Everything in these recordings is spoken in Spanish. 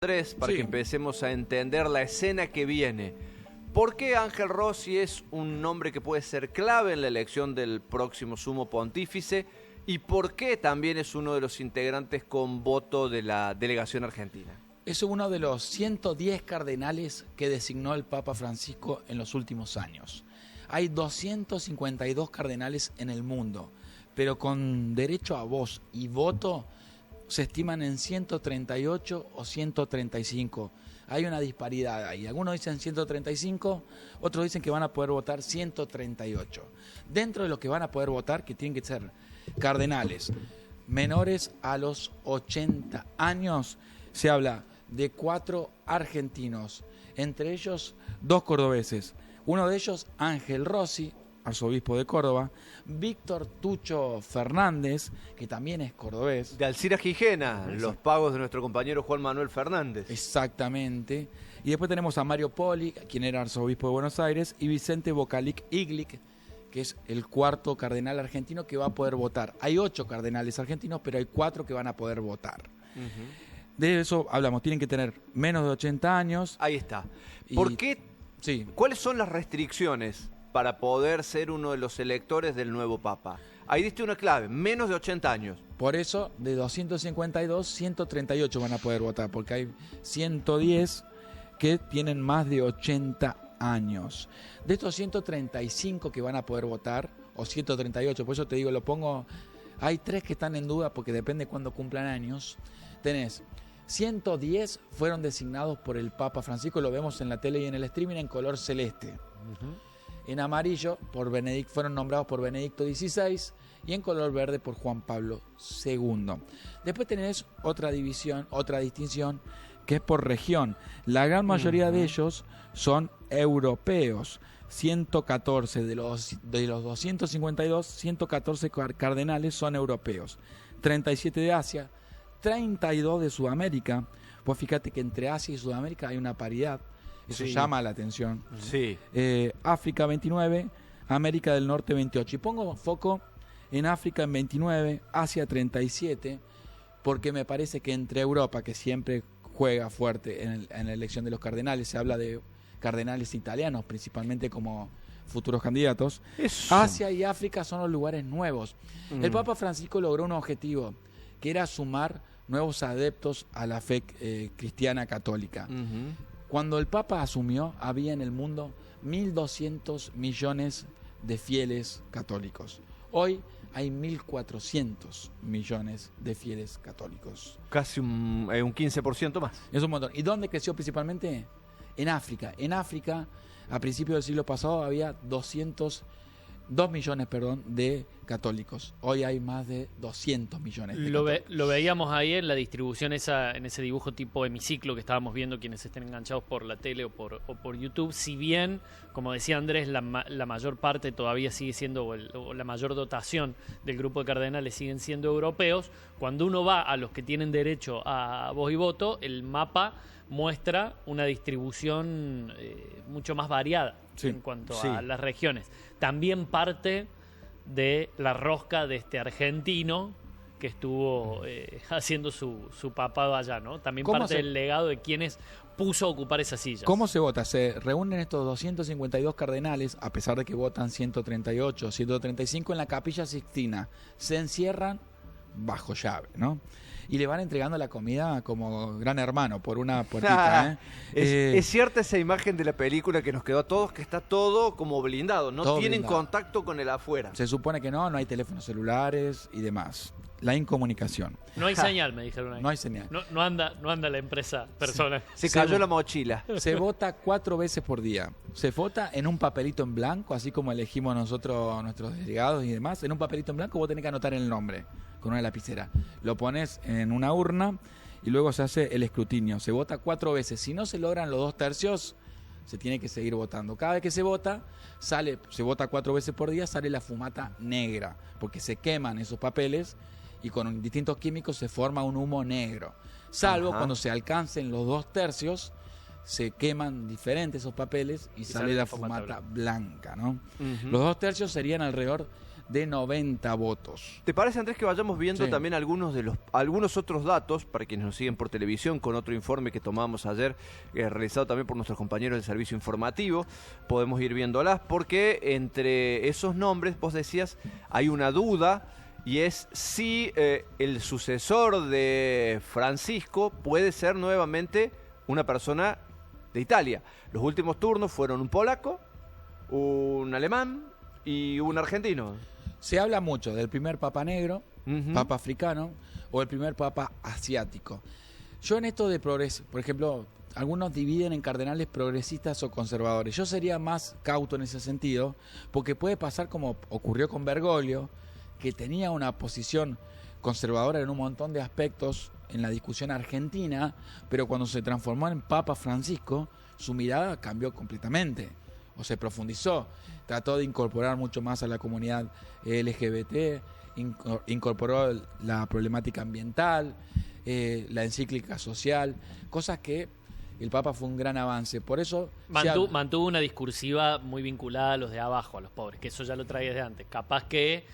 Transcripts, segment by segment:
Andrés, para que empecemos a entender la escena que viene. ¿Por qué Ángel Rossi es un nombre que puede ser clave en la elección del próximo sumo pontífice? ¿Y por qué también es uno de los integrantes con voto de la delegación argentina? Es uno de los 110 cardenales que designó el Papa Francisco en los últimos años. Hay 252 cardenales en el mundo, pero con derecho a voz y voto se estiman en 138 o 135. Hay una disparidad ahí. Algunos dicen 135, otros dicen que van a poder votar 138. Dentro de los que van a poder votar, que tienen que ser cardenales menores a los 80 años, se habla de 4 argentinos, entre ellos 2 cordobeses. Uno de ellos, Ángel Rossi, arzobispo de Córdoba, Víctor Tucho Fernández, que también es cordobés. De Alcira Gijena, los pagos de nuestro compañero Juan Manuel Fernández. Exactamente. Y después tenemos a Mario Poli, quien era arzobispo de Buenos Aires, y Vicente Bocalic Iglic, que es el 4º cardenal argentino que va a poder votar. Hay 8 cardenales argentinos, pero hay 4 que van a poder votar. De eso hablamos, tienen que tener menos de 80 años. Ahí está. ¿Por qué? Sí. ¿Cuáles son las restricciones para poder ser uno de los electores del nuevo Papa? Ahí diste una clave, menos de 80 años. Por eso, de 252, 138 van a poder votar, porque hay 110 que tienen más de 80 años. De estos 135 que van a poder votar, o 138, por eso te digo, lo pongo, hay 3 que están en duda porque depende cuándo cumplan años. Tenés 110 fueron designados por el Papa Francisco, lo vemos en la tele y en el streaming en color celeste. En amarillo fueron nombrados por Benedicto XVI y en color verde por Juan Pablo II. Después tenés otra división, otra distinción, que es por región. La gran mayoría de ellos son europeos. 114 de los 252, 114 cardenales son europeos. 37 de Asia, 32 de Sudamérica. Pues fíjate que entre Asia y Sudamérica hay una paridad. Eso llama la atención. Sí. África 29, América del Norte 28. Y pongo foco en África en 29, Asia 37, porque me parece que entre Europa, que siempre juega fuerte en la elección de los cardenales, se habla de cardenales italianos principalmente como futuros candidatos. Asia y África son los lugares nuevos. El Papa Francisco logró un objetivo, que era sumar nuevos adeptos a la fe cristiana católica. Cuando el Papa asumió, había en el mundo 1.200 millones de fieles católicos. Hoy hay 1.400 millones de fieles católicos. Casi un 15% más. Es un montón. ¿Y dónde creció principalmente? En África. En África, a principios del siglo pasado, había 2 millones de católicos. Hoy hay más de 200 millones de católicos. Lo veíamos ahí en la distribución en ese dibujo tipo hemiciclo que estábamos viendo quienes estén enganchados por la tele o por YouTube. Si bien, como decía Andrés, la mayor parte todavía sigue siendo, o la mayor dotación del grupo de cardenales siguen siendo europeos, cuando uno va a los que tienen derecho a voz y voto, el mapa muestra una distribución mucho más variada en cuanto a las regiones. También parte de la rosca de este argentino que estuvo haciendo su papado allá, ¿no? También parte del legado de quienes puso a ocupar esas sillas. ¿Cómo se vota? Se reúnen estos 252 cardenales, a pesar de que votan 138, 135 en la Capilla Sixtina. Se encierran bajo llave, ¿no? Y le van entregando la comida como Gran Hermano por una puertita. Es cierta esa imagen de la película que nos quedó a todos, que está todo como blindado, no tienen contacto con el afuera. Se supone que no hay teléfonos celulares y demás. La incomunicación. No hay señal, me dijeron ahí. No hay señal. No anda la empresa personal. Se cayó la mochila. Se vota 4 veces por día. Se vota en un papelito en blanco, así como elegimos nosotros nuestros delegados y demás. En un papelito en blanco vos tenés que anotar el nombre con una lapicera. Lo pones en una urna y luego se hace el escrutinio. Se vota 4 veces. Si no se logran los 2/3, se tiene que seguir votando. Cada vez que se vota, se vota 4 veces por día, sale la fumata negra, porque se queman esos papeles y con distintos químicos se forma un humo negro. Salvo cuando se alcancen los 2/3, se queman diferentes esos papeles y sale la fumata blanca, ¿no? Los 2/3 serían alrededor de 90 votos. ¿Te parece, Andrés, que vayamos viendo Sí. también algunos otros datos para quienes nos siguen por televisión con otro informe que tomamos ayer, realizado también por nuestros compañeros del servicio informativo? Podemos ir viéndolas porque entre esos nombres, vos decías, hay una duda y es si el sucesor de Francisco puede ser nuevamente una persona de Italia. Los últimos turnos fueron un polaco, un alemán y un argentino. Se habla mucho del primer papa negro, Ujú. papa africano o el primer papa asiático. Yo en esto de progreso, por ejemplo, algunos dividen en cardenales progresistas o conservadores. Yo sería más cauto en ese sentido, porque puede pasar como ocurrió con Bergoglio, que tenía una posición conservadora en un montón de aspectos en la discusión argentina, pero cuando se transformó en Papa Francisco, su mirada cambió completamente, o se profundizó, trató de incorporar mucho más a la comunidad LGBT, incorporó la problemática ambiental, la encíclica social, cosas que el Papa fue un gran avance. Por eso Mantuvo una discursiva muy vinculada a los de abajo, a los pobres, que eso ya lo traía de antes. Capaz que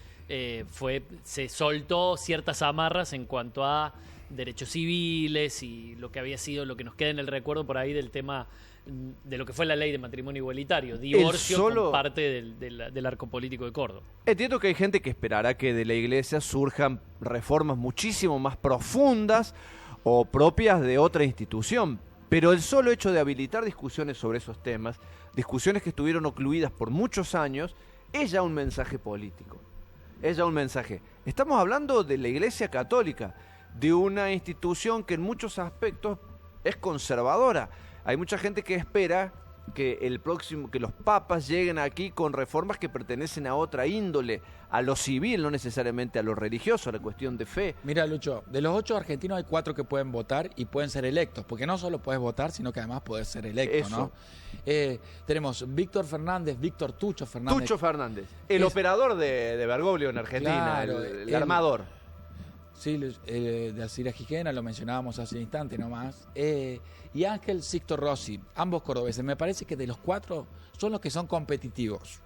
se soltó ciertas amarras en cuanto a derechos civiles y lo que había sido, lo que nos queda en el recuerdo por ahí del tema de lo que fue la ley de matrimonio igualitario, divorcio con parte del arco político de Córdoba. Entiendo que hay gente que esperará que de la iglesia surjan reformas muchísimo más profundas o propias de otra institución, pero el solo hecho de habilitar discusiones sobre esos temas, discusiones que estuvieron ocluidas por muchos años, es ya un mensaje político, es ya un mensaje. Estamos hablando de la Iglesia Católica, de una institución que en muchos aspectos es conservadora. Hay mucha gente que espera que los papas lleguen aquí con reformas que pertenecen a otra índole, a lo civil, no necesariamente a lo religioso, a la cuestión de fe. Mira, Lucho, de los 8 argentinos hay 4 que pueden votar y pueden ser electos, porque no solo puedes votar, sino que además puedes ser electo, Eso. ¿no? Tenemos Víctor Tucho Fernández. Tucho Fernández, el operador de Bergoglio en Argentina, Claro, el armador. Sí, de Alcira Gijena, lo mencionábamos hace un instante nomás. Y Ángel Sixto Rossi, ambos cordobeses. Me parece que de los 4 son los que son competitivos,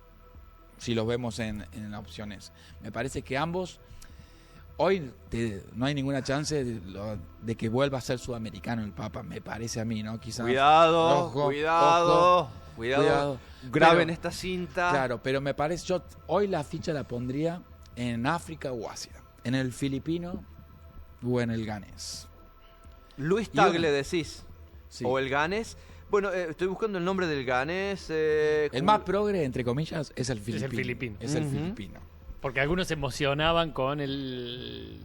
si los vemos en opciones. Me parece que ambos, hoy no hay ninguna chance de que vuelva a ser sudamericano el Papa, me parece a mí, ¿no? Quizás. Cuidado, Ojo, cuidado. Graben Pero- esta cinta. Claro, pero me parece, yo hoy la ficha la pondría en África o Asia, en el filipino o en el ganés. Luis Y Tagle uno- decís. Sí. O el ganés. Bueno, estoy buscando el nombre del ganés. El más progre, entre comillas, es el filipino. filipino. Es el Ujú. filipino. Porque algunos se emocionaban con el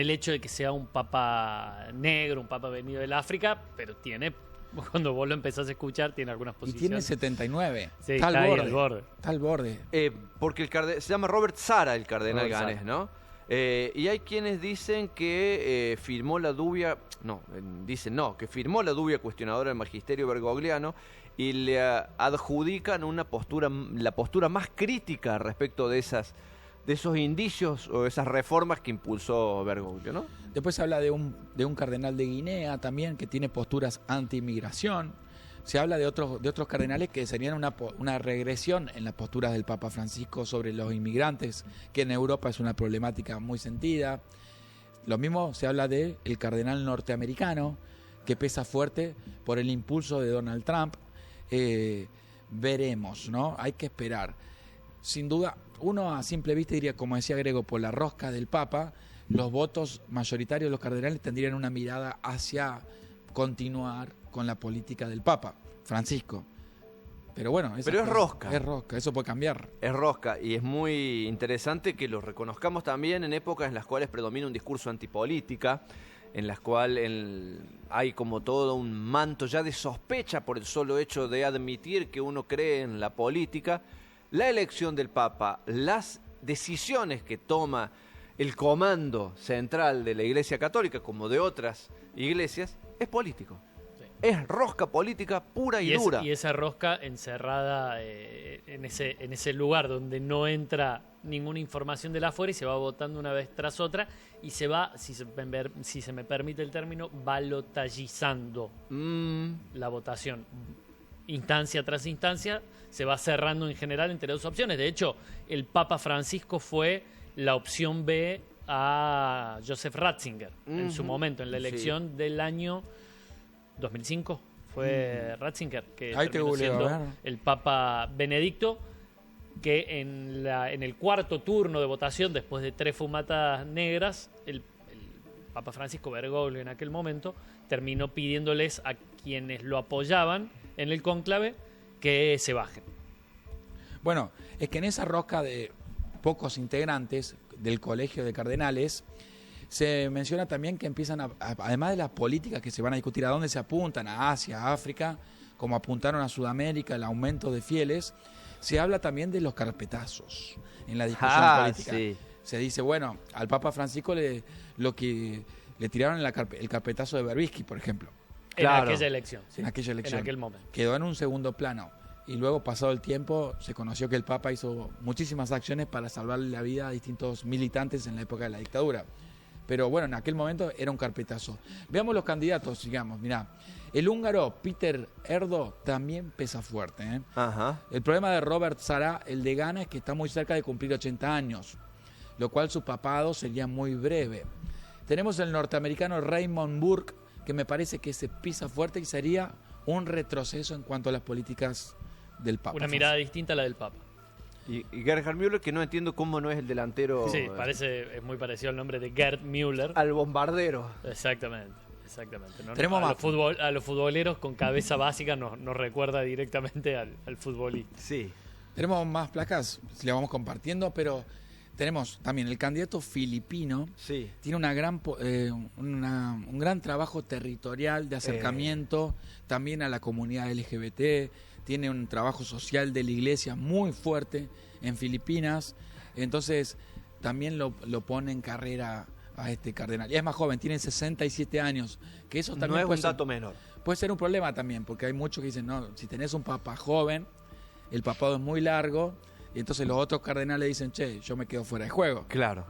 hecho de que sea un papa negro, un papa venido del África, pero cuando vos lo empezás a escuchar, tiene algunas Y posiciones. tiene 79. Sí, está está al ahí borde. al borde. Está al borde. Porque se llama Robert Sara, el cardenal Robert ganés, Sara. ¿no? Y hay quienes dicen que firmó la dubia, que firmó la dubia cuestionadora del magisterio bergogliano y le adjudican la postura más crítica respecto de esos indicios o esas reformas que impulsó Bergoglio, ¿no? Después se habla de un cardenal de Guinea también que tiene posturas anti-inmigración. Se habla de otros cardenales que serían una regresión en las posturas del Papa Francisco sobre los inmigrantes, que en Europa es una problemática muy sentida. Lo mismo se habla del cardenal norteamericano, que pesa fuerte por el impulso de Donald Trump. Veremos, ¿no? Hay que esperar. Sin duda, uno a simple vista diría, como decía Grego, por la rosca del Papa, los votos mayoritarios de los cardenales tendrían una mirada hacia continuar con la política del Papa Francisco. Pero bueno, Pero es rosca. Es rosca, eso puede cambiar. Es rosca y es muy interesante que lo reconozcamos también en épocas en las cuales predomina un discurso antipolítica, en las cuales hay como todo un manto ya de sospecha por el solo hecho de admitir que uno cree en la política. La elección del Papa, las decisiones que toma el comando central de la Iglesia Católica, como de otras iglesias, es político. Sí. Es rosca política pura y dura. Y esa rosca encerrada en ese lugar donde no entra ninguna información de la afuera y se va votando una vez tras otra y se va, si se me permite el término, balotallizando la votación. instancia tras instancia se va cerrando en general entre dos opciones. De hecho, el Papa Francisco fue la opción B a Joseph Ratzinger en su momento, en la elección del año 2005. Fue Ratzinger que Ahí te terminó googleo, siendo a ver. el Papa Benedicto, que en el cuarto turno de votación, después de 3 fumatas negras, el Papa Francisco Bergoglio en aquel momento terminó pidiéndoles a quienes lo apoyaban en el cónclave que se bajen. Bueno, es que en esa rosca de pocos integrantes del Colegio de Cardenales se menciona también que empiezan, además de las políticas que se van a discutir, a dónde se apuntan, a Asia, a África, como apuntaron a Sudamérica, el aumento de fieles, se habla también de los carpetazos en la discusión política. Sí. Se dice, bueno, al Papa Francisco lo que le tiraron el carpetazo de Berbisky, por ejemplo, Claro. En aquella elección. sí. en aquella elección. En aquel momento. Quedó en un segundo plano. Y luego, pasado el tiempo, se conoció que el Papa hizo muchísimas acciones para salvarle la vida a distintos militantes en la época de la dictadura. Pero bueno, en aquel momento era un carpetazo. Veamos los candidatos, digamos. Mirá, el húngaro Peter Erdo también pesa fuerte, ¿eh? Ajá. El problema de Robert Sara, el de Ghana, es que está muy cerca de cumplir 80 años, lo cual su papado sería muy breve. Tenemos el norteamericano Raymond Burke, que me parece que se pisa fuerte y sería un retroceso en cuanto a las políticas del Papa. Una mirada distinta a la del Papa. Y Gerhard Müller, que no entiendo cómo no es el delantero. Sí, es muy parecido al nombre de Gerd Müller. Al bombardero. Exactamente. ¿no? Tenemos más. A los futboleros con cabeza básica nos recuerda directamente al futbolista. Sí. Tenemos más placas, le vamos compartiendo, pero tenemos también el candidato filipino. Sí. Tiene un gran trabajo territorial de acercamiento también a la comunidad LGBT. Tiene un trabajo social de la iglesia muy fuerte en Filipinas. Entonces, también lo pone en carrera a este cardenal. Y es más joven, tiene 67 años. Que eso también No es puede un ser- dato menor. puede ser un problema también, porque hay muchos que dicen, no, si tenés un papa joven, el papado es muy largo, y entonces los otros cardenales dicen, che, yo me quedo fuera de juego. Claro.